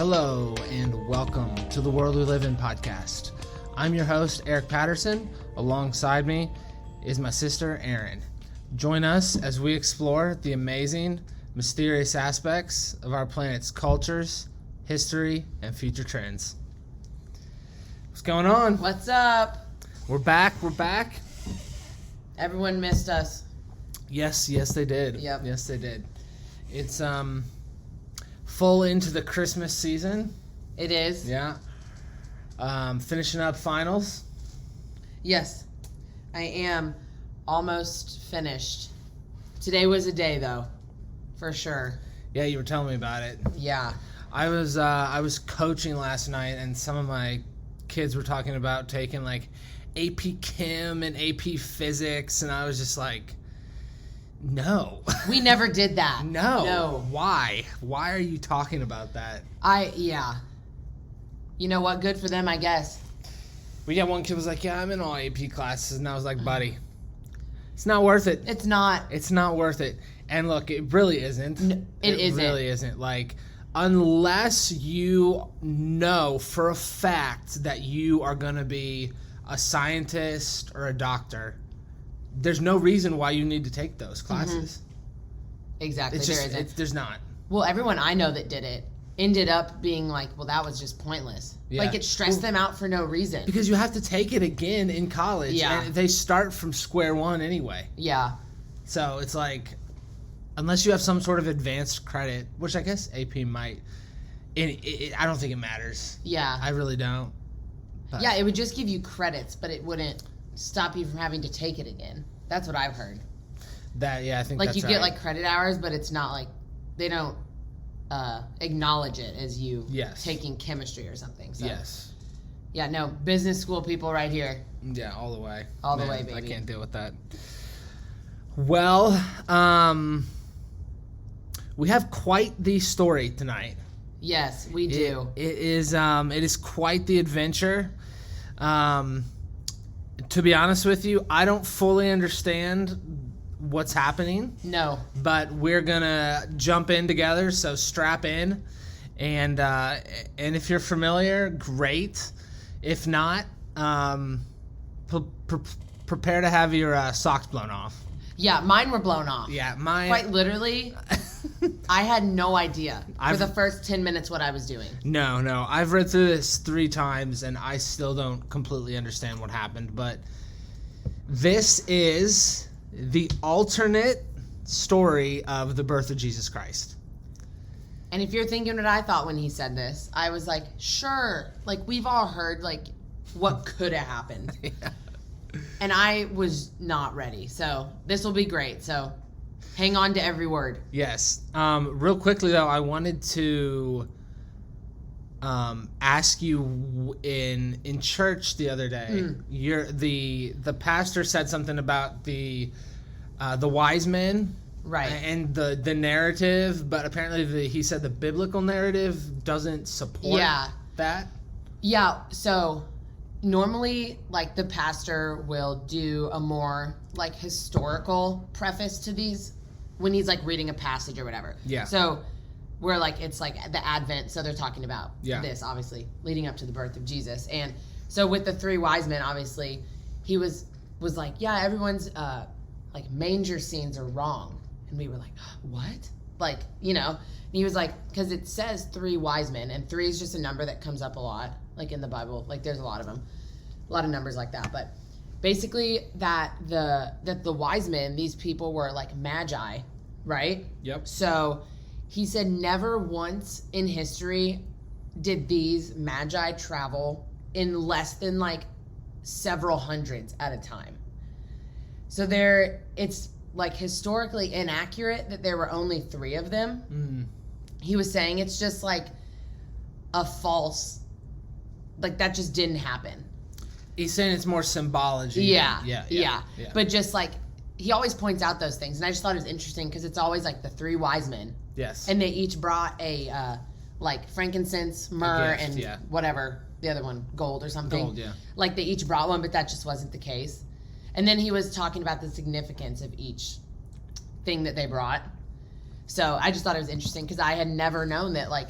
Hello and welcome to the World We Live In podcast. I'm your host, Eric Patterson. Alongside me is my sister, Erin. Join us as we explore the amazing, mysterious aspects of our planet's cultures, history, and future trends. What's going on? What's up? We're back. Everyone missed us. Yes, they did. Yep. Yes, they did. It's full into the Christmas season. It is. Yeah. Finishing up finals. Yes, I am almost finished. Today was a day, though, for sure. Yeah, you were telling me about it. Yeah. I was coaching last night, and some of my kids were talking about taking like AP Chem and AP Physics, and I was just like, no. We never did that. No. Why? Why are you talking about that? Yeah. You know what? Good for them, I guess. We got one kid was like, yeah, I'm in all AP classes, and I was like, buddy, it's not worth it. It's not. It's not worth it. And look, it really isn't. No, it isn't. It really isn't. Like, unless you know for a fact that you are going to be a scientist or a doctor, there's no reason why you need to take those classes. Mm-hmm. Exactly. It's there just, isn't. there's not. Well, everyone I know that did it ended up being like, well, that was just pointless. Yeah. Like, it stressed them out for no reason. Because you have to take it again in college. Yeah. And they start from square one anyway. Yeah. So it's like, unless you have some sort of advanced credit, which I guess AP might, I don't think it matters. Yeah. I really don't. But. Yeah, it would just give you credits, but it wouldn't stop you from having to take it again. That's what I've heard. I think like that's you right. get like credit hours, but it's not like they don't acknowledge it as you taking chemistry or something. So. Yes. Yeah, no, business school people right here. Yeah, all the way. All the way, baby. I can't deal with that. Well, we have quite the story tonight. Yes, we do. It is quite the adventure. To be honest with you, I don't fully understand what's happening. No. But we're gonna jump in together, so strap in, and if you're familiar, great. If not, prepare to have your socks blown off. Yeah, mine were blown off. Yeah, mine. Quite literally, I had no idea for the first 10 minutes what I was doing. No. I've read through this 3 times, and I still don't completely understand what happened. But this is the alternate story of the birth of Jesus Christ. And if you're thinking what I thought when he said this, I was like, sure. Like, we've all heard, like, what could have happened. Yeah. And I was not ready. So this will be great. So hang on to every word. Yes. Real quickly, though, I wanted to ask you in church the other day. The pastor said something about the wise men, right? And the narrative, but apparently he said the biblical narrative doesn't support that. Yeah. So normally, like, the pastor will do a more like historical preface to these when he's like reading a passage or whatever. Yeah. So we're like, it's like the Advent, so they're talking about this, obviously, leading up to the birth of Jesus. And so with the 3 wise men, obviously, he was like, yeah, everyone's like manger scenes are wrong. And we were like, what? Like, you know, and he was like, because it says 3 wise men, and 3 is just a number that comes up a lot, like in the Bible. Like, there's a lot of them, a lot of numbers like that. But basically that the wise men, these people were like magi, right? Yep. So he said never once in history did these magi travel in less than like several hundreds at a time. So it's like historically inaccurate that there were only 3 of them. He was saying it's just like a false, like that just didn't happen. He's saying it's more symbology. Yeah. But just like, he always points out those things, and I just thought it was interesting because it's always like the 3 wise men. Yes. And they each brought a like frankincense, myrrh, and whatever the other one, gold or something. Gold, yeah. Like they each brought one, but that just wasn't the case. And then he was talking about the significance of each thing that they brought. So I just thought it was interesting because I had never known that like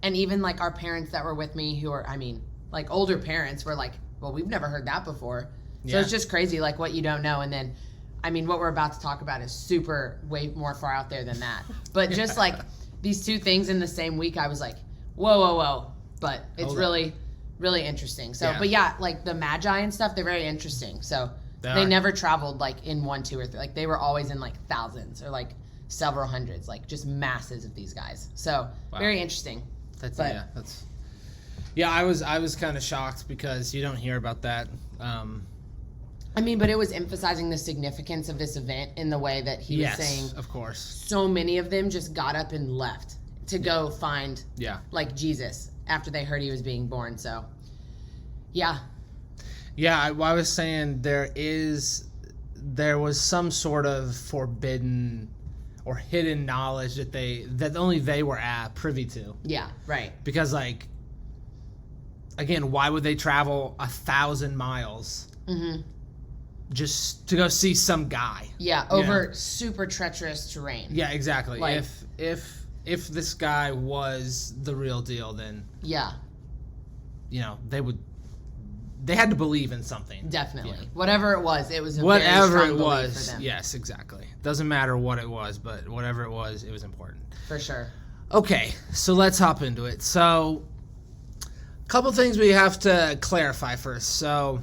And even like our parents that were with me who are, I mean, like older parents were like, well, we've never heard that before. So it's just crazy, like what you don't know. And then, I mean, what we're about to talk about is way more far out there than that. But just like these two things in the same week, I was like, whoa. But it's really, really interesting. So, but yeah, like the Magi and stuff, they're very interesting. So they never traveled like in 1, 2, or 3. Like they were always in like thousands or like several hundreds, like just masses of these guys. So very interesting. I was kind of shocked because you don't hear about that. I mean, but it was emphasizing the significance of this event in the way that he was saying. Of course. So many of them just got up and left to go find like Jesus after they heard he was being born. So, yeah. Yeah, I was saying there was some sort of forbidden or hidden knowledge that only they were privy to. Yeah, right. Because like, again, why would they travel 1,000 miles just to go see some guy? Yeah, over super treacherous terrain. Yeah, exactly. Like, if this guy was the real deal, then they had to believe in something. Definitely. Yeah. Whatever it was whatever very strong it was. For them. Yes, exactly. Doesn't matter what it was, but whatever it was important. For sure. Okay, so let's hop into it. So, a couple things we have to clarify first. So,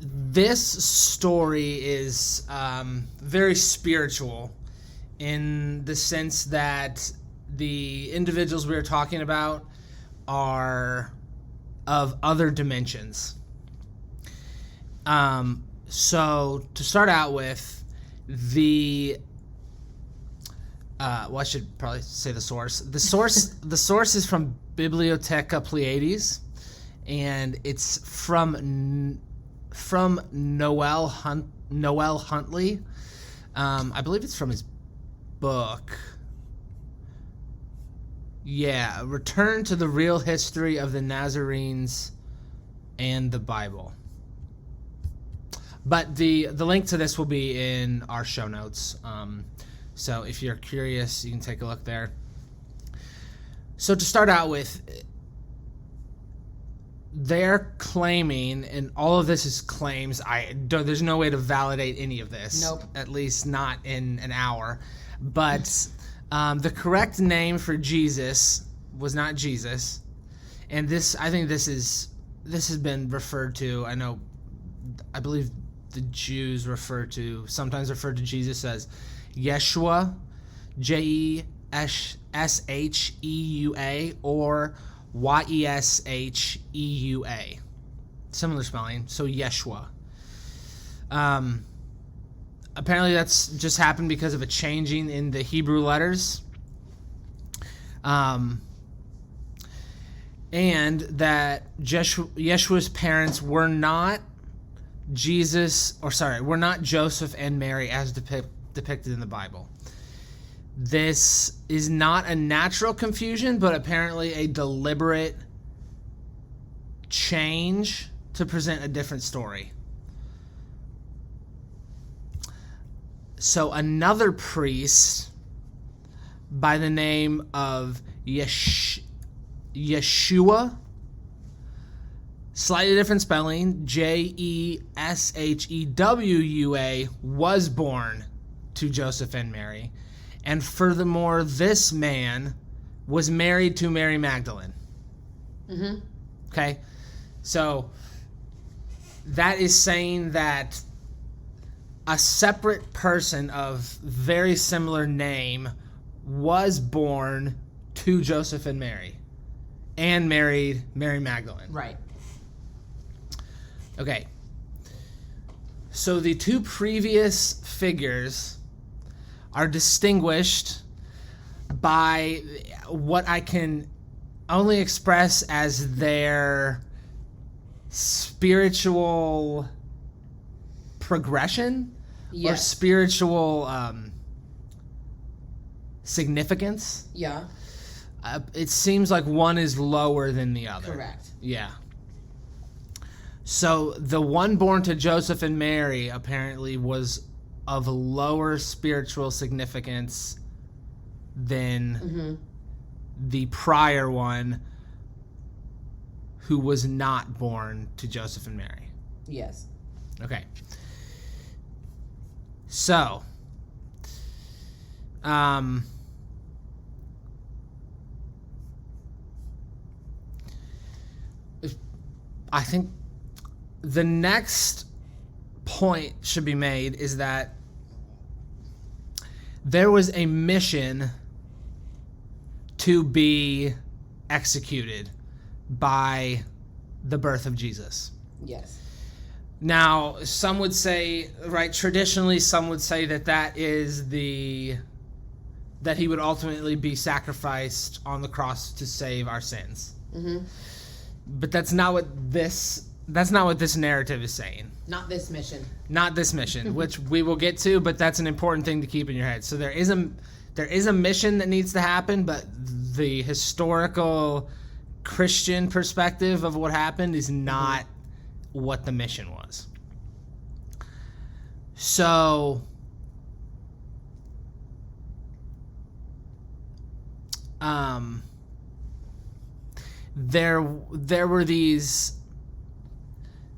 this story is very spiritual in the sense that the individuals we are talking about are of other dimensions. So to start out with, I should probably say the source. The source is from Bibliotheca Pleiades, and it's from Noel Huntley. I believe it's from his book. Yeah, Return to the Real History of the Nazarenes and the Bible. But the link to this will be in our show notes. So if you're curious, you can take a look there. So to start out with, they're claiming, and all of this is claims. There's no way to validate any of this. Nope. At least not in an hour. But the correct name for Jesus was not Jesus, and I think this has been referred to. I believe the Jews sometimes refer to Jesus as Yeshua, Jeshheua, or Yesheua. Similar spelling, so Yeshua. Apparently that's just happened because of a changing in the Hebrew letters. And that Yeshua's parents were not Joseph and Mary as depicted in the Bible. This is not a natural confusion, but apparently a deliberate change to present a different story. So another priest by the name of Yeshua, slightly different spelling, Jeshewua, was born to Joseph and Mary. And furthermore, this man was married to Mary Magdalene. Mm-hmm. Okay? So that is saying that a separate person of very similar name was born to Joseph and Mary and married Mary Magdalene. Right. Okay. So the two previous figures are distinguished by what I can only express as their spiritual progression or spiritual significance. Yeah. It seems like one is lower than the other. Correct. Yeah. So the one born to Joseph and Mary apparently was of lower spiritual significance than the prior one who was not born to Joseph and Mary. Yes. Okay. So, I think the next point should be made is that there was a mission to be executed by the birth of Jesus. Yes. Now, some would say, right, traditionally, some would say that is that he would ultimately be sacrificed on the cross to save our sins. Mm-hmm. But that's not what this narrative is saying. Not this mission. Not this mission, which we will get to, but that's an important thing to keep in your head. So there is a mission that needs to happen, but the historical Christian perspective of what happened is not what the mission was. So there were these,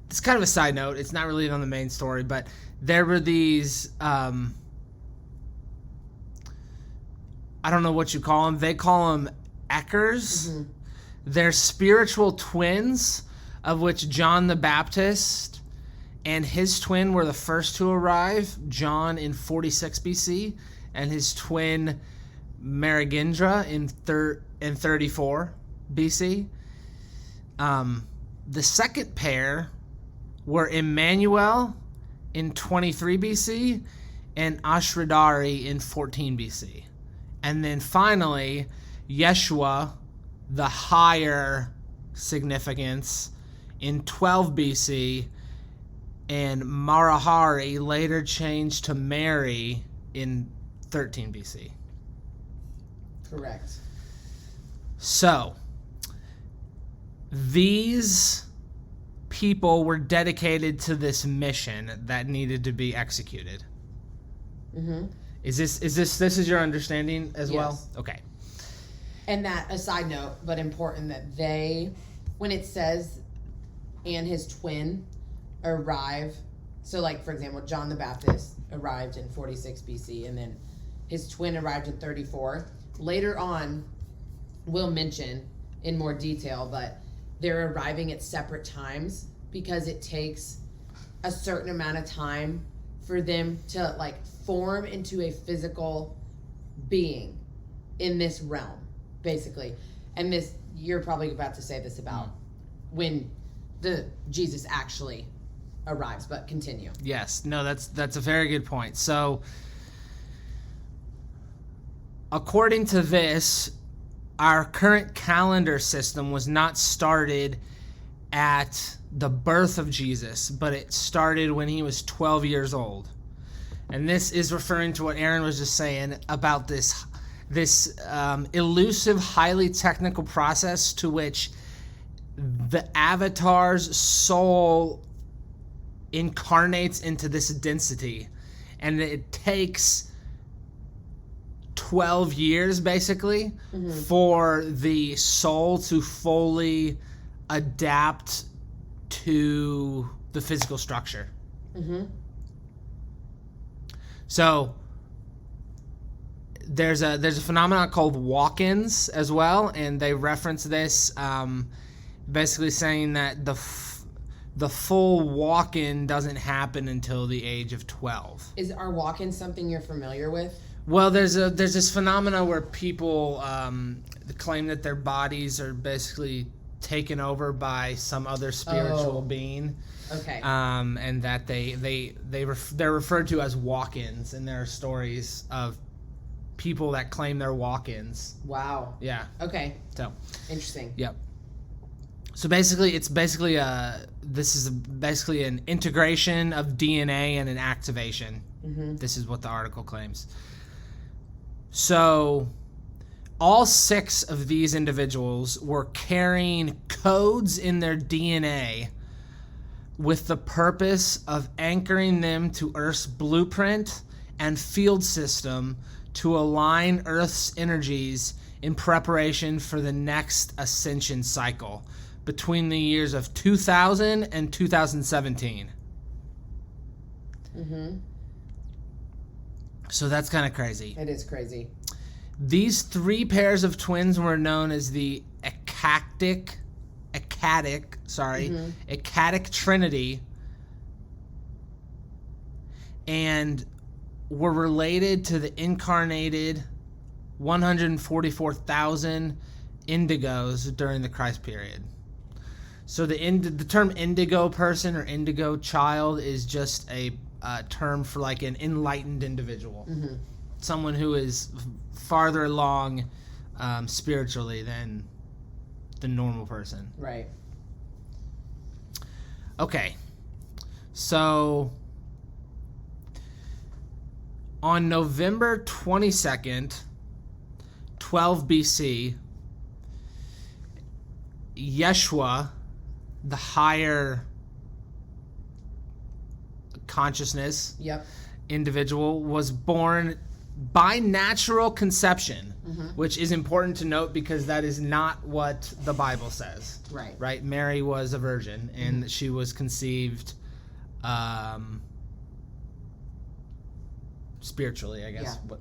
it's kind of a side note, it's not really on the main story, but there were these I don't know what you call them. They call them Eckers. Mm-hmm. They're spiritual twins, of which John the Baptist and his twin were the first to arrive, John in 46 BC, and his twin Marigindra in 34 BC. The second pair were Emmanuel in 23 BC and Ashradari in 14 BC. And then finally, Yeshua, the higher significance, in 12 BC, and Marahari later changed to Mary in 13 BC. Correct. So, these people were dedicated to this mission that needed to be executed. Mm-hmm. Is this your understanding as well? Yes. Okay. And that, a side note, but important, that they, when it says, and his twin arrive, so like, for example, John the Baptist arrived in 46 BC, and then his twin arrived in 34. Later on, we'll mention in more detail, but they're arriving at separate times because it takes a certain amount of time for them to like form into a physical being in this realm, basically. And this, you're probably about to say this about when the Jesus actually arrives, but continue. Yes, no, that's a very good point. So, according to this, our current calendar system was not started at the birth of Jesus, but it started when he was 12 years old. And this is referring to what Erin was just saying about this elusive, highly technical process to which the avatar's soul incarnates into this density. And it takes 12 years, basically, for the soul to fully adapt to the physical structure. Mm-hmm. So there's a phenomenon called walk-ins as well, and they reference this, basically saying that the full walk-in doesn't happen until the age of 12. Are walk-ins something you're familiar with? Well, there's this phenomena where people claim that their bodies are basically taken over by some other spiritual being. Okay. And that they're referred to as walk-ins, and there are stories of people that claim they're walk-ins. Wow. Yeah. Okay. So. Interesting. Yep. So basically, this is basically an integration of DNA and an activation. Mm-hmm. This is what the article claims. So, all 6 of these individuals were carrying codes in their DNA with the purpose of anchoring them to Earth's blueprint and field system to align Earth's energies in preparation for the next ascension cycle between the years of 2000 and 2017. Mm-hmm. So that's kind of crazy. It is crazy. These 3 pairs of twins were known as the Acadic Trinity, and were related to the incarnated 144,000 indigos during the Christ period. So the term indigo person or indigo child is just a term for like an enlightened individual. Mm-hmm. Someone who is farther along spiritually than the normal person. Right. Okay. So on November 22nd, 12 BC, Yeshua, the higher consciousness individual, was born by natural conception, which is important to note because that is not what the Bible says. Right? Mary was a virgin, and she was conceived spiritually, I guess. Yeah.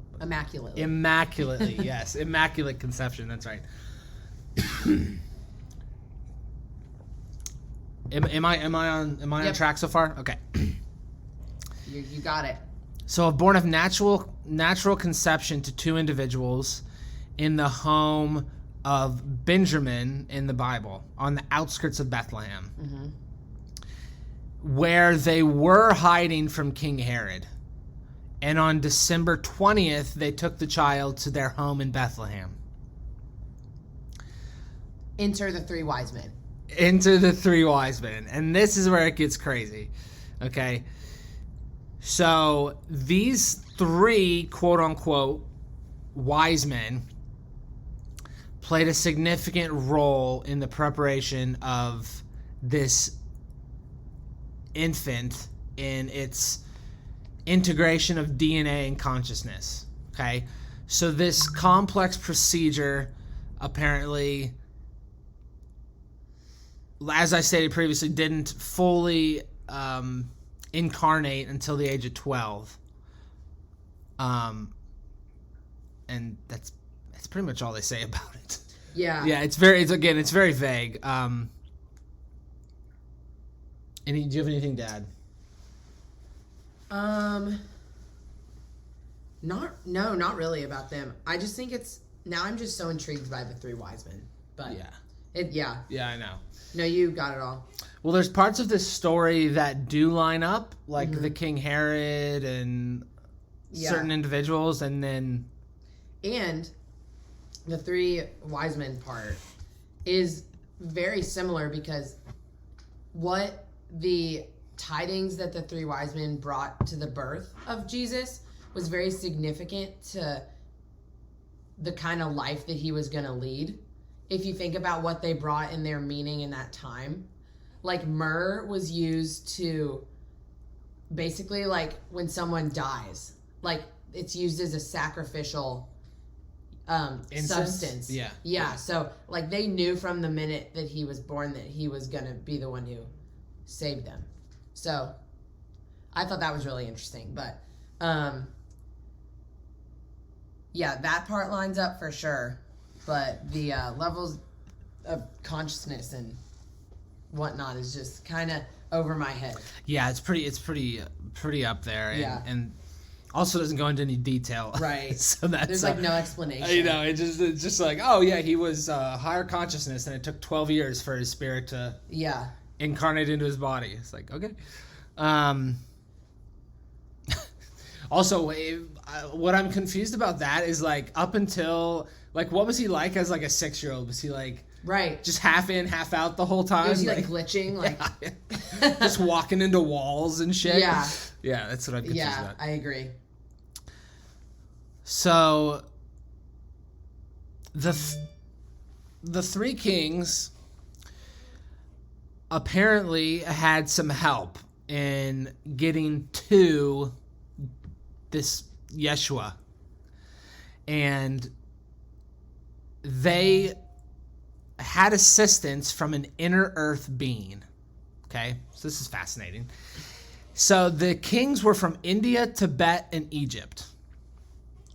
Immaculately, yes. Immaculate conception, that's right. Am I on track so far? Okay. You got it. So born of natural conception to 2 individuals in the home of Benjamin in the Bible, on the outskirts of Bethlehem, where they were hiding from King Herod. And on December 20th, they took the child to their home in Bethlehem. Enter the 3 wise men. And this is where it gets crazy. Okay. So these 3 quote unquote wise men played a significant role in the preparation of this infant in its integration of DNA and consciousness. Okay. So this complex procedure apparently, as I stated previously, didn't fully incarnate until the age of 12. And that's pretty much all they say about it. Yeah. Yeah, it's very vague. Do you have anything to add? Not really about them. I just think I'm just so intrigued by the 3 wise men. But yeah, I know. No, you got it all. Well, there's parts of this story that do line up, like the King Herod and certain individuals, and the 3 wise men part is very similar because what the tidings that the 3 wise men brought to the birth of Jesus was very significant to the kind of life that he was going to lead. If you think about what they brought in their meaning in that time, like myrrh was used to basically, like when someone dies, like it's used as a sacrificial substance. Yeah. So like they knew from the minute that he was born that he was going to be the one who saved them. So I thought that was really interesting. But that part lines up for sure. But the levels of consciousness and whatnot is just kind of over my head. Yeah, it's pretty up there. And also doesn't go into any detail. Right. So that's there's like no explanation. It's just like, oh yeah, he was higher consciousness, and it took 12 years for his spirit to incarnate into his body. It's like, okay. Also, what I'm confused about that is like up until like what was he like as like a 6-year-old? Was he like just half in, half out the whole time? Was he like glitching, like just walking into walls and shit? Yeah, that's what I'm confused about. I agree. So the 3 kings apparently had some help in getting to this Yeshua. and they had assistance from an inner earth being. Okay, so this is fascinating. So the kings were from India, Tibet, and Egypt,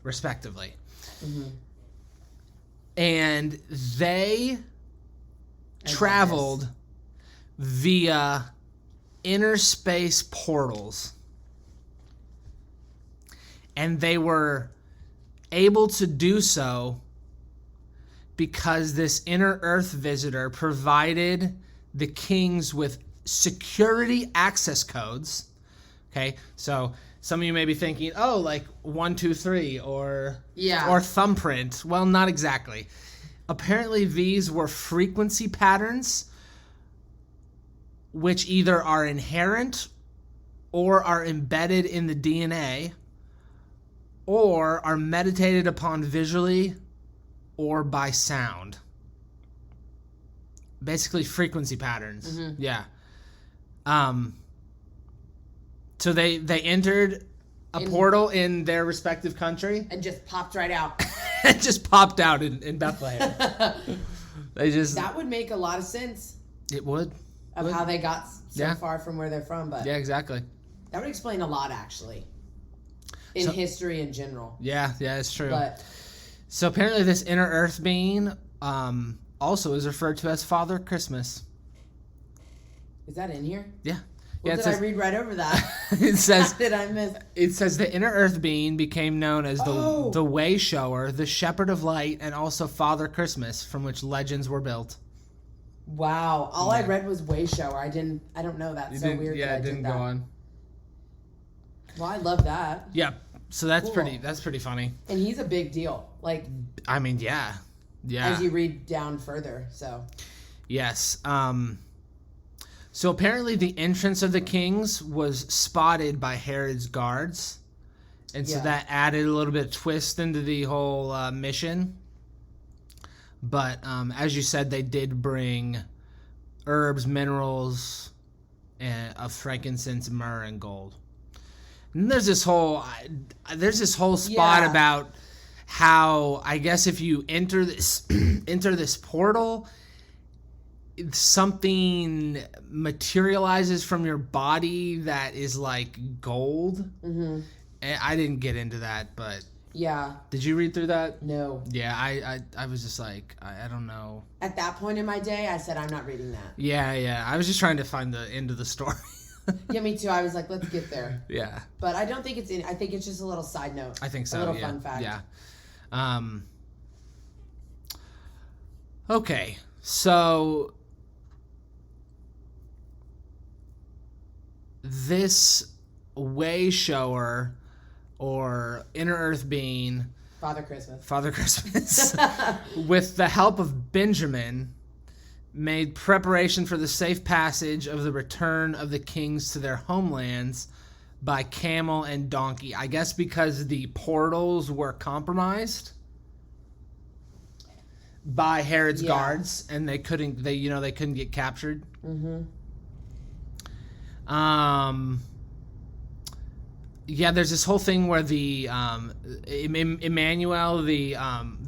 respectively. Mm-hmm. And they traveled via inner space portals. And they were able to do so because this inner earth visitor provided the kings with security access codes. Okay, so some of you may be thinking, oh, like 1, 2, 3 or thumbprint. Well, not exactly. Apparently, these were frequency patterns which either are inherent or are embedded in the DNA or are meditated upon visually or by sound. Basically, frequency patterns. Mm-hmm. Yeah. So they entered a portal in their respective country. And just popped right out. It just popped out in Bethlehem. That would make a lot of sense. It would. Of how they got so far from where they're from. But yeah, exactly. That would explain a lot, actually. In history in general. Yeah, it's true. So apparently this inner earth being also is referred to as Father Christmas. Is that in here? Yeah. Well, did I read right over that? It says. Did I miss? It says the inner earth being became known as the way shower, the shepherd of light, and also Father Christmas, from which legends were built. Wow. All I read was way shower. I don't know. That's so weird. Yeah, it didn't go on. Well, I love that. Yeah. So that's cool. That's pretty funny. And he's a big deal. Like, I mean, yeah. As you read down further, so. Yes. So apparently the entrance of the kings was spotted by Herod's guards. And so that added a little bit of twist into the whole mission. But as you said, they did bring herbs, minerals, of frankincense, myrrh, and gold. And there's this whole spot about how, I guess, if you enter this portal, something materializes from your body that is like gold. Mm-hmm. And I didn't get into that, but yeah. Did you read through that? No. Yeah, I was just like, I don't know. At that point in my day, I said, I'm not reading that. Yeah. I was just trying to find the end of the story. Yeah, me too. I was like, let's get there. Yeah. But I don't think it's in. I think it's just a little side note. I think so. A little fun fact. Yeah. Okay. So this way shower or inner earth being Father Christmas with the help of Benjamin made preparation for the safe passage of the return of the kings to their homelands by camel and donkey. I guess because the portals were compromised by Herod's guards and they couldn't get captured. Mm-hmm. Yeah, there's this whole thing where the Emmanuel, the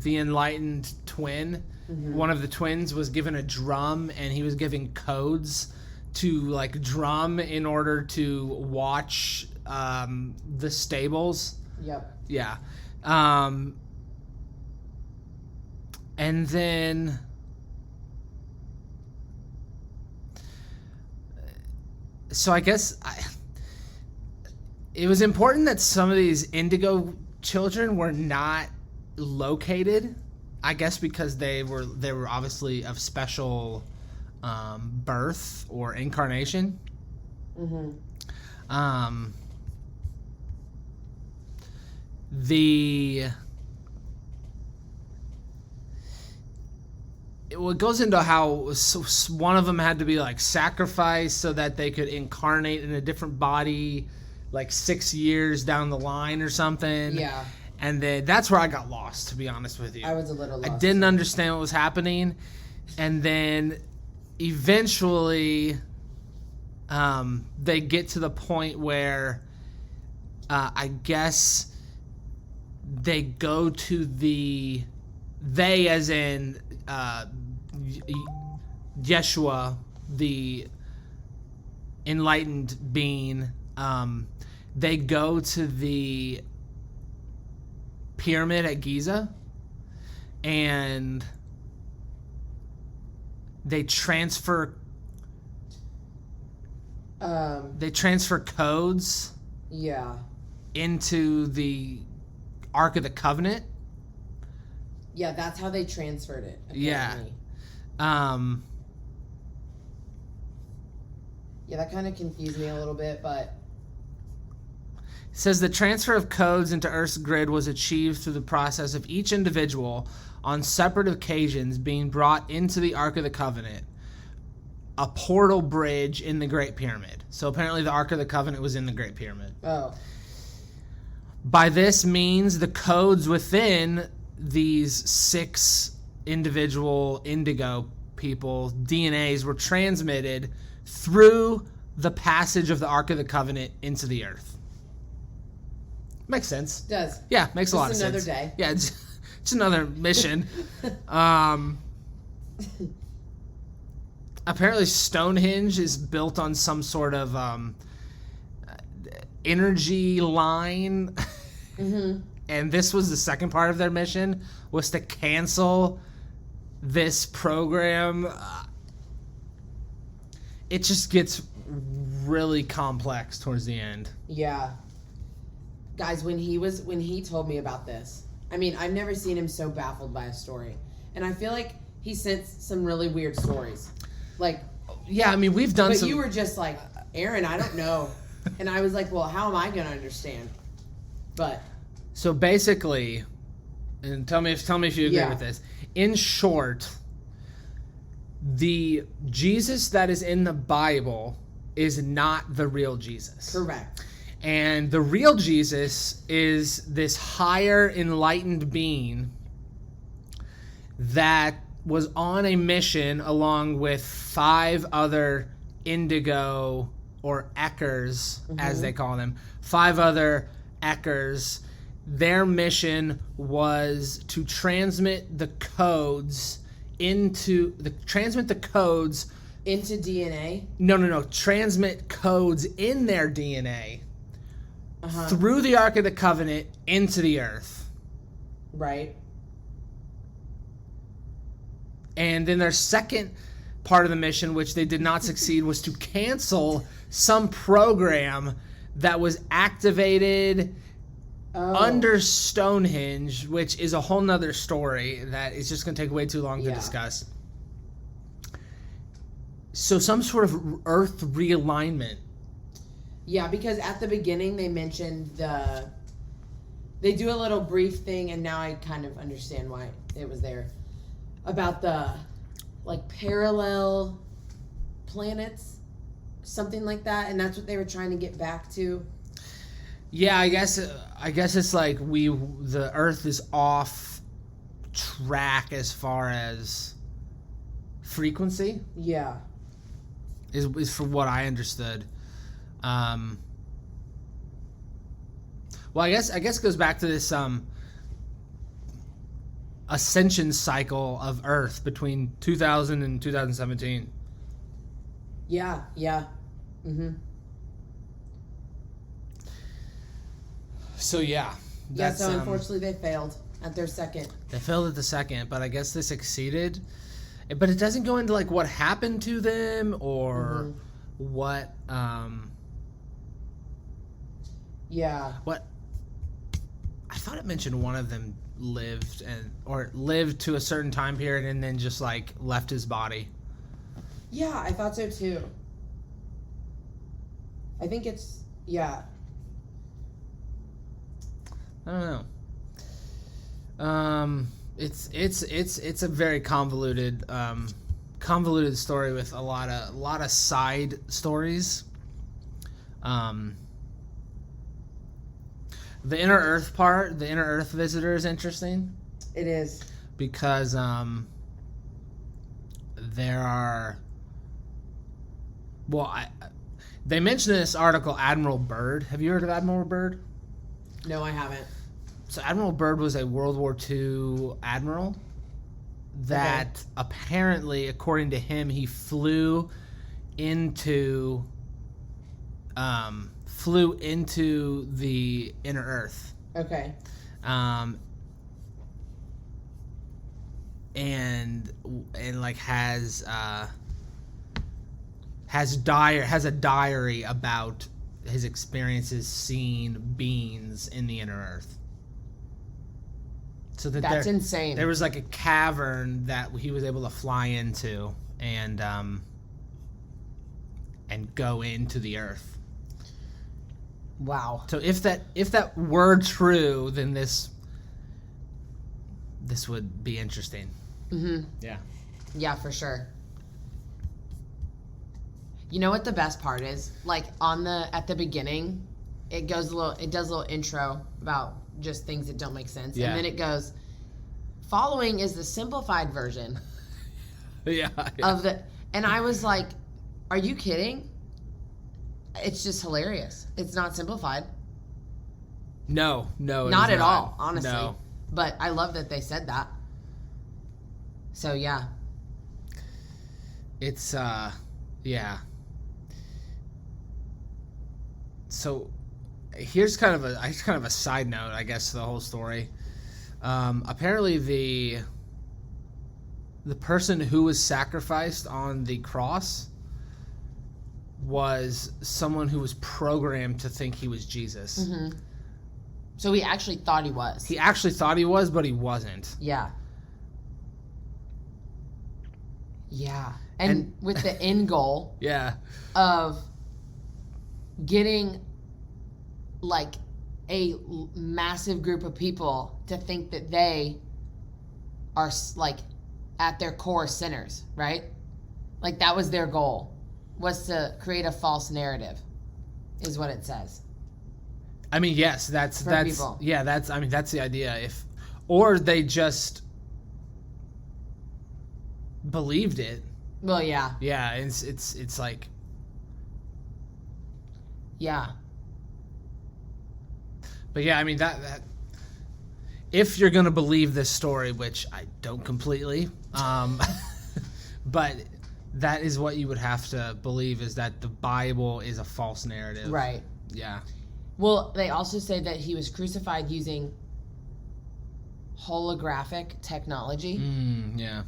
enlightened twin, mm-hmm. one of the twins was given a drum, and he was giving codes to like drum in order to watch the stables. Yep. Yeah. And then so I guess it was important that some of these indigo children were not located, I guess because they were obviously of special birth or incarnation. Mm-hmm. It goes into how one of them had to be like sacrificed so that they could incarnate in a different body like 6 years down the line or something. Yeah. And then that's where I got lost, to be honest with you. I was a little lost. I didn't understand what was happening. And then eventually they get to the point where I guess they go to they as in Yeshua, the enlightened being, they go to the pyramid at Giza and they transfer codes into the Ark of the Covenant. Yeah, that's how they transferred it. Apparently. Yeah, that kind of confused me a little bit, but it says the transfer of codes into Earth's grid was achieved through the process of each individual on separate occasions being brought into the Ark of the Covenant, a portal bridge in the Great Pyramid. So apparently the Ark of the Covenant was in the Great Pyramid. Oh. By this means, the codes within these 6 individual indigo people, DNAs, were transmitted through the passage of the Ark of the Covenant into the Earth. Makes sense. Does. Yeah, makes a lot of sense. Just another day. Yeah, it's another mission. Apparently Stonehenge is built on some sort of energy line. Mm-hmm. And this was the second part of their mission, was to cancel this program. It just gets really complex towards the end. Yeah. Guys, when he told me about this, I mean, I've never seen him so baffled by a story. And I feel like he sent some really weird stories. Like, yeah, I mean, we've done but you were just like, Erin, I don't know. And I was like, well, how am I going to understand? But so basically, and tell me if you agree with this. In short, the Jesus that is in the Bible is not the real Jesus. Correct. And the real Jesus is this higher enlightened being that was on a mission along with 5 other indigo or Eckers, as they call them, 5 other Eckers. Their mission was to transmit the codes into DNA. No. Transmit codes in their DNA through the Ark of the Covenant into the Earth. Right. And then their second part of the mission, which they did not succeed, was to cancel some program that was activated under Stonehenge, which is a whole nother story that is just going to take way too long to discuss. So some sort of Earth realignment. Yeah, because at the beginning they mentioned they do a little brief thing, and now I kind of understand why it was there, about the like parallel planets, something like that, and that's what they were trying to get back to. Yeah, I guess it's like the Earth is off track as far as frequency. Yeah, is for what I understood. Well, I guess it goes back to this ascension cycle of Earth between 2000 and 2017. Yeah. Mm-hmm. So yeah. So unfortunately they failed at their second. They failed at the second, but I guess they succeeded. But it doesn't go into like what happened to them or what what I thought it mentioned one of them lived to a certain time period and then just like left his body. Yeah, I thought so too. I think it's I don't know. It's a very convoluted story with a lot of side stories. The inner Earth part, the inner Earth visitor is interesting. It is. Because there are they mentioned in this article Admiral Byrd. Have you heard of Admiral Byrd? No, I haven't. So Admiral Byrd was a World War II admiral that apparently, according to him, he flew into the inner Earth. Okay. And like has a diary about his experiences seeing beings in the inner Earth. So that's insane. There was like a cavern that he was able to fly into and go into the Earth. Wow. So if that were true, then this would be interesting. Mm-hmm. Yeah. Yeah, for sure. You know what the best part is? Like at the beginning, it does a little intro about just things that don't make sense. Yeah. And then it goes, following is the simplified version. Yeah. And I was like, are you kidding? It's just hilarious. It's not simplified. No, not at all, honestly. No. But I love that they said that. So yeah. It's yeah. So here's kind of a side note, I guess, to the whole story. Apparently the person who was sacrificed on the cross was someone who was programmed to think he was Jesus. Mm-hmm. So he actually thought he was. He actually thought he was, but he wasn't. Yeah. Yeah. And with the end goal of getting like a massive group of people to think that they are like at their core sinners, right? Like that was their goal, was to create a false narrative, is what it says. I mean, yes, that's people. Yeah, that's the idea. Or they just believed it. Well, yeah. Yeah, it's like, yeah. But yeah, I mean that if you're gonna believe this story, which I don't completely, but that is what you would have to believe, is that the Bible is a false narrative. Right. Yeah. Well, they also say that he was crucified using holographic technology. Yeah.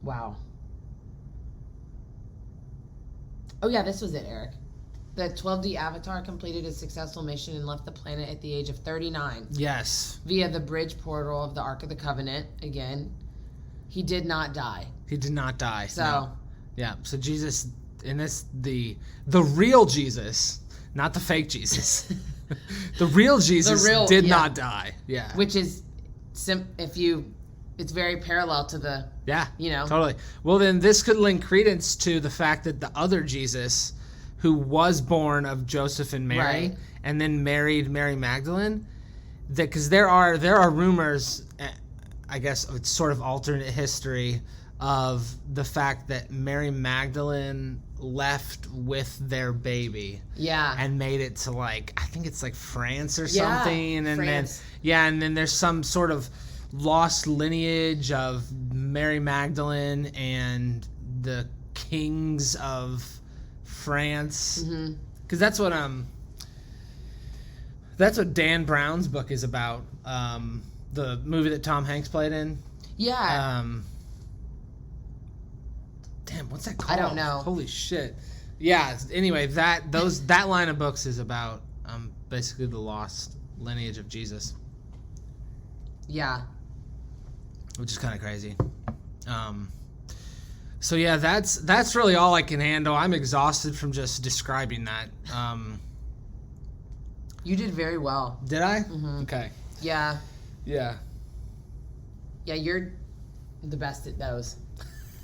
Wow. Oh yeah, this was it, Eric. The 12D Avatar completed a successful mission and left the planet at the age of 39. Yes. Via the bridge portal of the Ark of the Covenant. Again, he did not die. He did not die. So. No. Yeah. So Jesus, in this, the real Jesus, not the fake Jesus. The real Jesus did not die. Yeah. Which is, it's very parallel to the. Yeah. You know. Totally. Well, then this could lend credence to the fact that the other Jesus, who was born of Joseph and Mary, and then married Mary Magdalene, that because there are rumors, I guess it's sort of alternate history of the fact that Mary Magdalene left with their baby, and made it to like, I think it's like France or something, and France. then there's some sort of lost lineage of Mary Magdalene and the kings of France, because that's what Dan Brown's book is about. The movie that Tom Hanks played in. Yeah. Damn, what's that called? I don't know. Holy shit. Yeah. Anyway, that line of books is about basically the lost lineage of Jesus. Yeah. Which is kind of crazy. So yeah, that's really all I can handle. I'm exhausted from just describing that. You did very well. Did I? Mm-hmm. Okay. Yeah. Yeah. Yeah, you're the best at those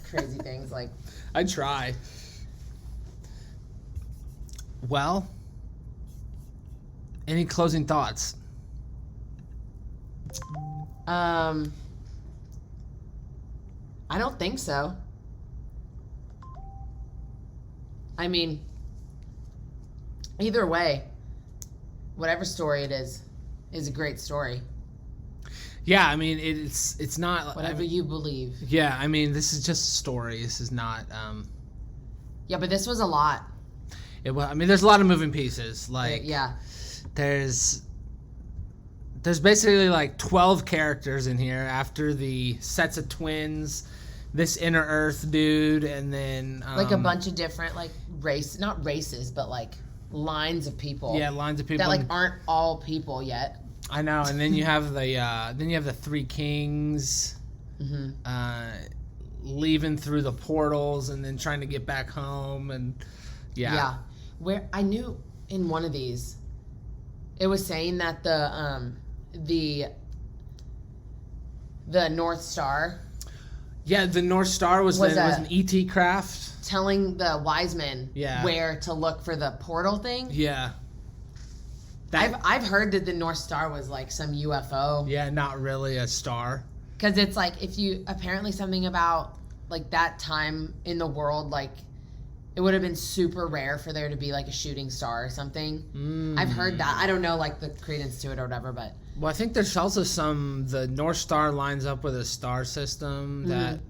crazy things. Like, I try. Well, any closing thoughts? I don't think so. I mean, either way, whatever story it is a great story. Yeah, I mean, it's not... Whatever you believe. Yeah, I mean, this is just a story. This is not... Yeah, but this was a lot. I mean, there's a lot of moving pieces. Like, yeah. There's basically like 12 characters in here after the sets of twins, this Inner Earth dude, and then... like a bunch of different, like, not races, but, like, lines of people. Yeah, lines of people. That, like, aren't all people yet. I know, and then you have the three kings leaving through the portals and then trying to get back home, and yeah. Where I knew in one of these, it was saying that the North Star. Yeah, the North Star was an ET craft telling the wise men where to look for the portal thing. Yeah. I've heard that the North Star was like some UFO. Yeah, not really a star. Because it's like apparently something about like that time in the world, like it would have been super rare for there to be like a shooting star or something. I've heard that. I don't know like the credence to it or whatever, but. Well, I think there's also the North Star lines up with a star system that,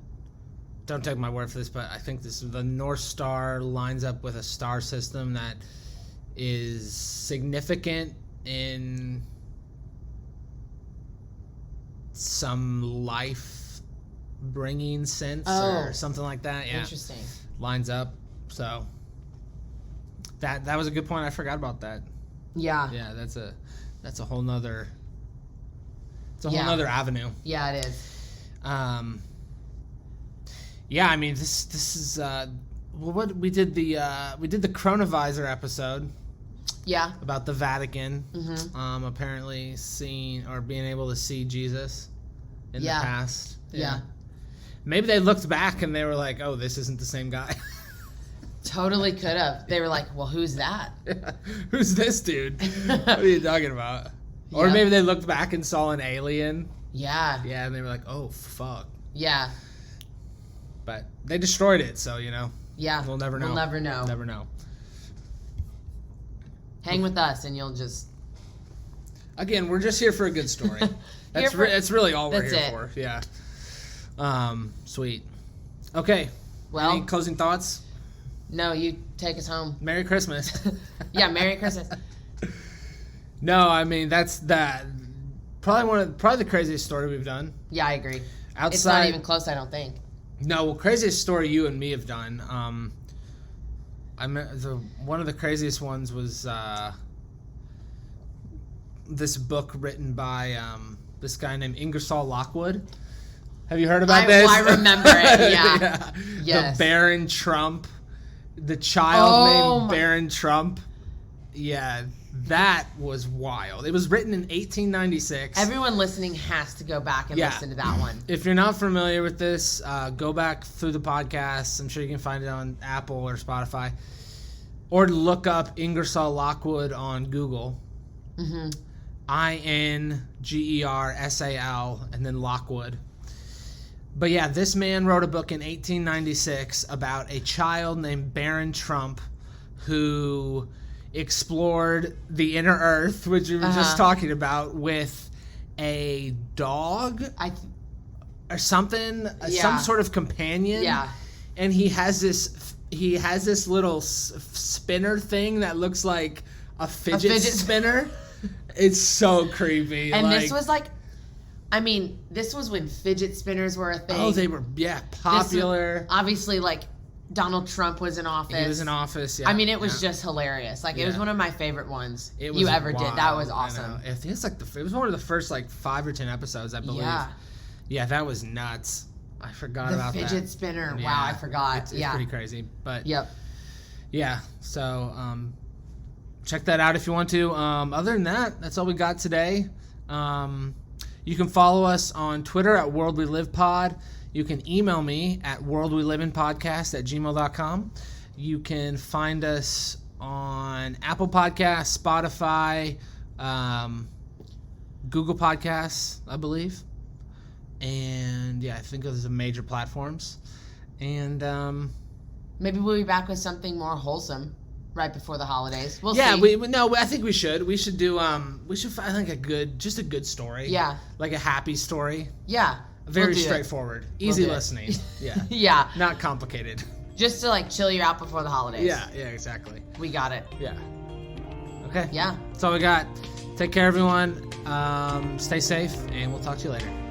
don't take my word for this, but I think the North Star lines up with a star system that is significant in some life-bringing sense or something like that. Yeah, interesting. Lines up. So that was a good point. I forgot about that. Yeah. Yeah, that's a whole nother. It's a whole nother avenue. Yeah, it is. Yeah, I mean this is what we did the Chronovisor episode. Yeah. About the Vatican, apparently seeing or being able to see Jesus in the past. Yeah. Maybe they looked back and they were like, "Oh, this isn't the same guy." Totally could have. They were like, "Well, who's that? Who's this dude? What are you talking about?" Yeah. Or maybe they looked back and saw an alien. Yeah. Yeah, and they were like, "Oh, fuck." Yeah. But they destroyed it, so Yeah. we'll never know. Never know. Hang with us, and you'll just. Again, we're just here for a good story. That's really all we're here for. Yeah. Sweet. Okay. Well. Any closing thoughts? No, you take us home. Merry Christmas. Yeah, Merry Christmas. No, I mean that's probably the craziest story we've done. Yeah, I agree. It's not even close, I don't think. No, well, craziest story you and me have done. One of the craziest ones was this book written by this guy named Ingersoll Lockwood. Have you heard about this? I remember it. Yeah. Yes. The Baron Trump, the child named Baron Trump. Yeah, that was wild. It was written in 1896. Everyone listening has to go back and listen to that one. If you're not familiar with this, go back through the podcast. I'm sure you can find it on Apple or Spotify. Or look up Ingersoll Lockwood on Google. INGERSAL and then Lockwood. But yeah, this man wrote a book in 1896 about a child named Baron Trump who explored the inner earth, which we were just talking about, with a dog or something, some sort of companion. Yeah. And he has this little spinner thing that looks like a fidget spinner. It's so creepy. And this was this was when fidget spinners were a thing. Oh, they were, popular. Obviously, like, Donald Trump was in office. He was in office, yeah. I mean, it was just hilarious. Like, it was one of my favorite ones you ever did. That was awesome. I think it's it was one of the first, 5 or 10 episodes, I believe. Yeah. Yeah, that was nuts. I forgot about that. The fidget spinner. Yeah. Wow, I forgot. It's pretty crazy. But yep. Yeah, so check that out if you want to. Other than that, that's all we got today. You can follow us on Twitter at WorldWeLivePod. You can email me at worldweliveinpodcast@gmail.com. You can find us on Apple Podcasts, Spotify, Google Podcasts, I believe. And I think those are the major platforms. And maybe we'll be back with something more wholesome. right before the holidays. We'll yeah, see. I think we should. We should do find like a good story. Yeah. Like a happy story. Yeah. Very straightforward. Easy listening. Yeah. Yeah. Not complicated. Just to like chill you out before the holidays. Yeah, exactly. We got it. Yeah. Okay. Yeah. That's all we got. Take care, everyone. Stay safe, and we'll talk to you later.